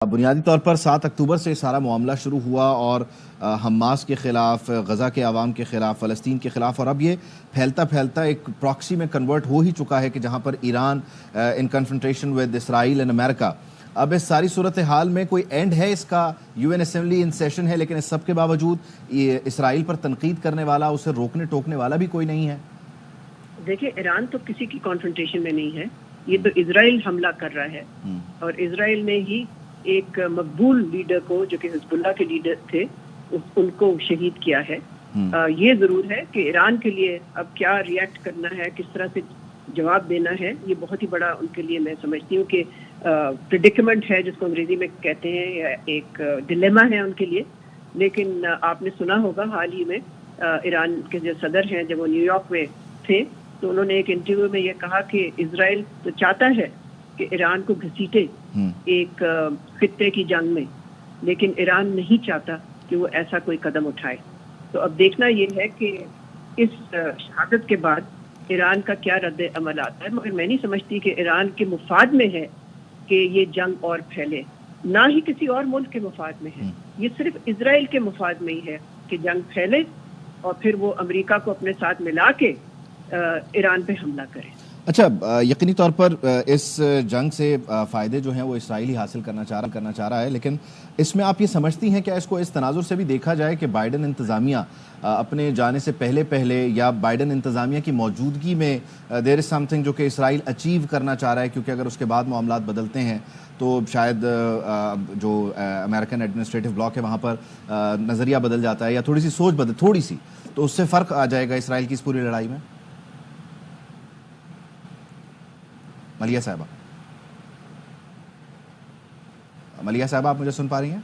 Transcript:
بنیادی طور پر 7 اکتوبر سے سارا معاملہ شروع ہوا اور حماس کے خلاف، غزہ کے عوام کے خلاف، فلسطین کے خلاف، اور اب یہ پھیلتا پھیلتا ایک پراکسی میں کنورٹ ہو ہی چکا ہے کہ جہاں پر ایران ان کنفرنٹیشن ود اسرائیل اینڈ امریکہ. اب اس ساری صورتحال میں کوئی اینڈ ہے اس کا؟ You an assembly in session ہے، لیکن اس سب کے باوجود اسرائیل پر تنقید کرنے والا، اسے روکنے ٹوکنے والا بھی کوئی نہیں ہے. دیکھیں، ایران تو کسی کی کانفرنٹیشن میں نہیں ہے. یہ تو اسرائیل حملہ کر رہا ہے، اور اسرائیل نے ہی ایک مقبول لیڈر کو، جو کہ حزب اللہ کے لیڈر تھے، ان کو شہید کیا ہے. یہ ضرور ہے کہ ایران کے لیے اب کیا ریئیکٹ کرنا ہے، کس طرح سے جواب دینا ہے، یہ بہت ہی بڑا ان کے لیے میں سمجھتی ہوں کہ پریڈکمنٹ ہے، جس کو انگریزی میں کہتے ہیں، یا ایک ڈیلیما ہے ان کے لیے. لیکن آپ نے سنا ہوگا حال ہی میں ایران کے جو صدر ہیں، جب وہ نیو یارک میں تھے تو انہوں نے ایک انٹرویو میں یہ کہا کہ اسرائیل تو چاہتا ہے کہ ایران کو گھسیٹے ایک خطے کی جنگ میں، لیکن ایران نہیں چاہتا کہ وہ ایسا کوئی قدم اٹھائے. تو اب دیکھنا یہ ہے کہ اس شہادت کے بعد ایران کا کیا رد عمل آتا ہے. مگر میں نہیں سمجھتی کہ ایران کے مفاد میں ہے کہ یہ جنگ اور پھیلے، نہ ہی کسی اور ملک کے مفاد میں ہے. یہ صرف اسرائیل کے مفاد میں ہی ہے کہ جنگ پھیلے اور پھر وہ امریکہ کو اپنے ساتھ ملا کے ایران پہ حملہ کرے. اچھا، یقینی طور پر اس جنگ سے فائدے جو ہیں وہ اسرائیل ہی حاصل کرنا چاہ رہا ہے، لیکن اس میں آپ یہ سمجھتی ہیں کہ اس کو اس تناظر سے بھی دیکھا جائے کہ بائیڈن انتظامیہ اپنے جانے سے پہلے یا بائیڈن انتظامیہ کی موجودگی میں دیر از سم تھنگ جو کہ اسرائیل اچیو کرنا چاہ رہا ہے، کیونکہ اگر اس کے بعد معاملات بدلتے ہیں تو شاید جو امریکن ایڈمنسٹریٹو بلاک ہے وہاں پر نظریہ بدل جاتا ہے، یا تھوڑی سی سوچ تھوڑی سی، تو اس سے فرق آ جائے گا اسرائیل کی اس پوری لڑائی میں. ملیہ صاحبہ، آپ مجھے سن پا رہی ہیں؟